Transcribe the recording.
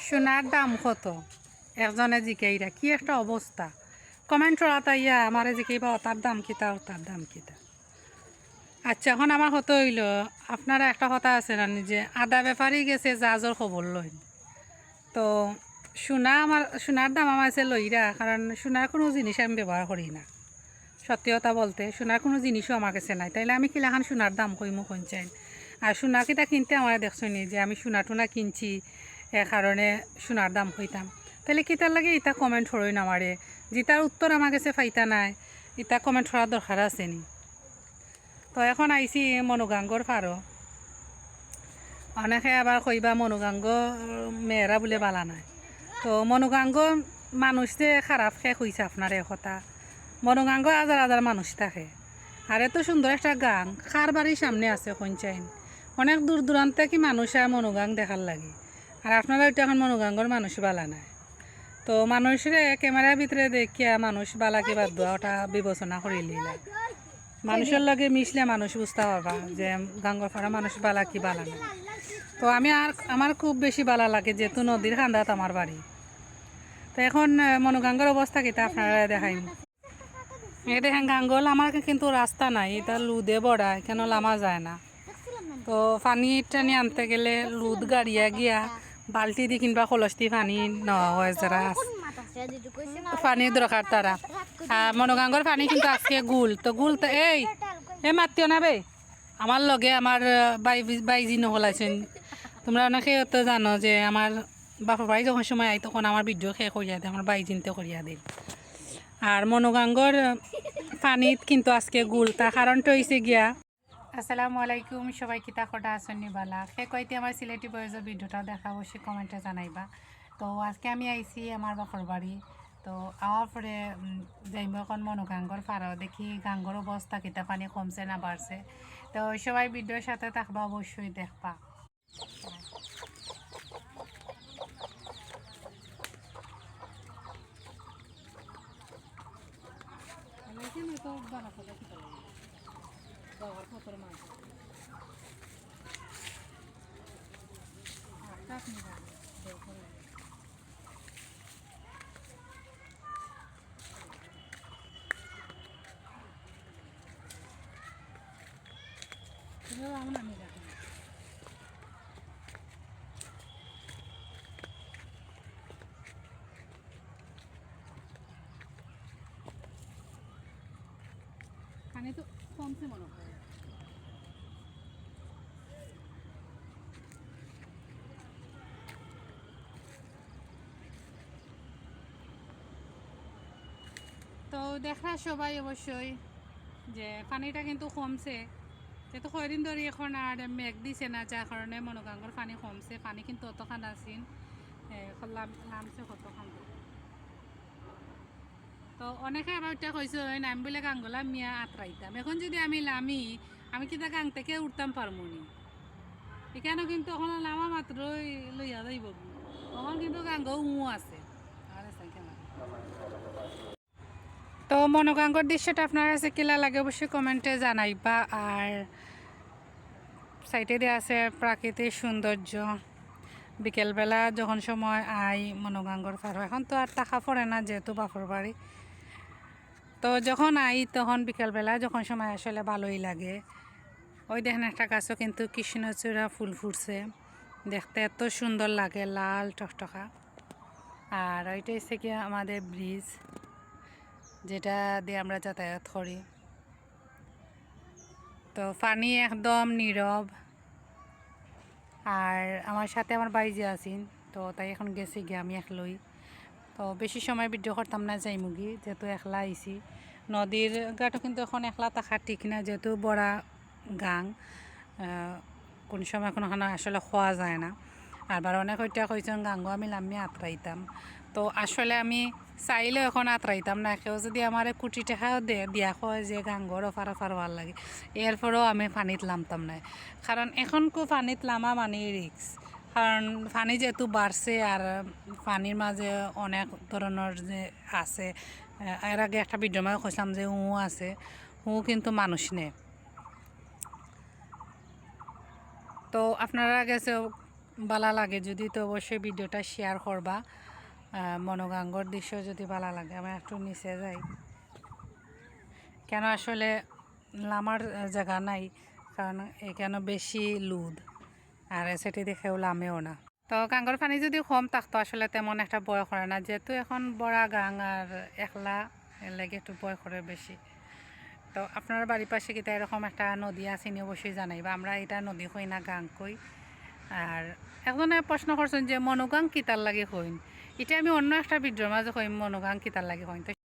সোনার দাম কত? একজনে জিকাইরা কি একটা অবস্থা। কমেন্ট তাইয়া আমারে জিকাইবা তার দাম কিতা তার দাম কিতা। আচ্ছা, এখন আমার হতো হইল, আপনারা একটা কথা আছে না যে আদা ব্যাপারই গেছে জাজর খবর লইন। তো সোনার দাম আমার আছে লইরা, কারণ সোনার কোনো জিনিস আমি ব্যবহার করি না। সত্যি কথা বলতে সোনার কোনো জিনিসও আমার কাছে নাই, তাইলে আমি কিলাখান সোনার দাম কইমু কোন চাইন। আর সোনা কিতা কিনতে আমার দেখছো নি যে আমি সোনা টোনা কিনছি এ কারণে সোনার দাম হইতাম। তাহলে কিতার লাগে ইটা কমেন্ট হরই না আমারে, যেটার উত্তর আমার কাছে ফাইতা নাই ইটা কমেন্ট হওয়ার দরকার আছে নি। তো এখন আইছি মনোগাঙ্গর ফারো। অনেকে আবার কইবা মনোগাঙ্গ মেয়েরা বলে বালা নাই। তো মনোগাঙ্গ মানুষ যে খারাপ শেষ হয়েছে আপনার এ কথা। মনোগাঙ্গ হাজার হাজার মানুষ থাকে, আর এত সুন্দর একটা গাং খার বাড়ির সামনে আছে কঞ্চাইন। অনেক দূর দূরান্তে কি মানুষ আর মনোগাং দেখার লাগে, আর আপনারা ওইটা এখন মনোগাঙ্গর মানুষ বালা নাই। তো মানুষরে ক্যামেরার ভিতরে দেখিয়া মানুষ বালাকে বাদ দেওয়া ওটা বিবেচনা করিলি না। মানুষের লগে মিশলে মানুষ বুঝতে পারবা যে গাঙ্গর ফাড়া মানুষ বালা কি বালা না। তো আমার খুব বেশি বালা লাগে যেহেতু নদীর খান্দাত আমার বাড়ি। তো এখন মনোগাঙ্গর অবস্থা কিতা আপনারা দেখাইম। এ দেখেন গাঙ্গল আমার কিন্তু রাস্তা নাই, এটা লুদে বড়া, কেন লামা যায় না। তো পানি টানি আনতে গেলে লুদ গাড়িয়া গিয়া বালতি দি কিংবা কলসটি পানি নেওয়া হয় যারা পানির দরকার তারা। আর মনোগাঙ্গর পানি কিন্তু আজকে গুল তো এই মাতিও না বে, আমার লগে আমার বাইজি নহলাইছেন। তোমরা অনেকে তো জানো যে আমার বাপা বাড়ি যখন সময় আই তখন আমার ভিডিও শেষ করিয়া দেয়, আমার বাইজিনতে করিয়া দিই। আর মনোগাঙ্গর পানিত কিন্তু আজকে গুল, তার কারণটা হয়েছে গিয়া। আসসালামু আলাইকুম, সবাই কিতা খোটা আসনি বালা সে কইতে আমার সিলেটি বয়েজের ভিডিওটা দেখা অবশ্যই কমেন্টে জানাইবা। তো আজকে আমি আইছি আমার বাপর বাড়ি। তো আওয়ার পরে যাইব এখন মনোগাঙ্গর ফারাও দেখি গাঙ্গর অবস্থা কিতা পানি কমছে না বাড়ছে। তো সবাই ভিডিওর সাথে থাকবা, অবশ্যই দেখবা। পানি তো কমছে মনে হয়। তো দেখা সবাই অবশ্যই যে পানিটা কিন্তু কমছে, যেহেতু কয়দিন ধরে এখন আর মেঘ দিছে না, যার কারণে মনোগাঙ্গর পানি কমছে। পানি কিন্তু অতখান আসিন নামছে কতখান। তো অনেকে আবার ওইটা কইছে আমি বলে গাঙ্গলা মিয়া আতরাইতাম, এখন যদি আমি লামি আমি কিন্তু গাং থেকে উঠতাম পারবো নি। এখানে কিন্তু এখন লামা মাত্রই লইয়া যাইব, তখন কিন্তু গাঙ্গ আছে। তো মনোগাঙ্গর দৃশ্যটা আপনার কাছে কিলা লাগে অবশ্যই কমেন্টে জানাইবা। আর সাইডে দিয়ে আছে প্রাকৃতিক সৌন্দর্য। বিকেলবেলা যখন সময় আই মনোগাঙ্গর পারো, এখন তো আর টাকা পড়ে না যেহেতু বাপর বাড়ি। তো যখন আই তখন বিকেলবেলা যখন সময় আসলে ভালোই লাগে। ওই দেখেন একটা গাছও কিন্তু কৃষ্ণচূড়া ফুল ফুটছে, দেখতে এত সুন্দর লাগে, লাল টকটকা। আর ওইটা হচ্ছে কি আমাদের ব্রিজ, যেটা দিয়ে আমরা যাতায়াত করি। তো পানি একদম নীরব। আর আমার সাথে আমার বাইজি আছেন, তো তাই এখন গেছি গিয়ে আমি একলই। তো বেশি সময় ভিডিও করতাম না যাই মুগি, যেহেতু একলা আইছি। নদীর গাটও কিন্তু এখন একলা থাকা ঠিক না, যেহেতু বড়া গাং কোন সময় কোনো আসলে খোয়া যায় না। আবার অনেক ওইটা কইছেন গাঙ্গ আমি লাম্মি আতরাইতাম, তো আসলে আমি চাইলেও এখন আতরাইতাম না। কেউ যদি আমার কোটি টাকাও দিয়া হয় যে গাঙ্গর ফারা ফারবার লাগে, এরপরেও আমি পানিত নামতাম না, কারণ এখন পানিত নামা মানে রিক্স। কারণ পানি যেহেতু বাড়ছে আর পানির মাঝে অনেক ধরনের যে আছে। এর আগে একটা ভিডিও মাঝে কইলাম যে আছে, কিন্তু মানুষ নেই। তো আপনারা গেছে ভালো লাগে যদি তো অবশ্যই ভিডিওটা শেয়ার করবা। মনোগাঙ্গর দৃশ্য যদি ভালো লাগে আমি একটু নিচে যাই, কেন আসলে লামার জায়গা নাই, কারণ এখানে বেশি লুদ আর সেটি দেখেও লামেও না। তো গাঙ্গর পানি যদি কম থাকতো আসলে তেমন একটা ভয় করে না, যেহেতু এখন বড়া গাং আর একলা, এর লাগে একটু ভয় করে বেশি। তো আপনার বাড়ির পাশে কিতা এরকম একটা নদী আসেনি অবশ্যই জানাইবা, আমরা এটা নদী কই না গাং কই। আর একজনে প্রশ্ন করছেন যে মনোগাং কিতার লাগে কইন, এটা আমি অন্য একটা ভিডিওর মাঝে কইম মনোগাং কিতার লাগে কইন। তো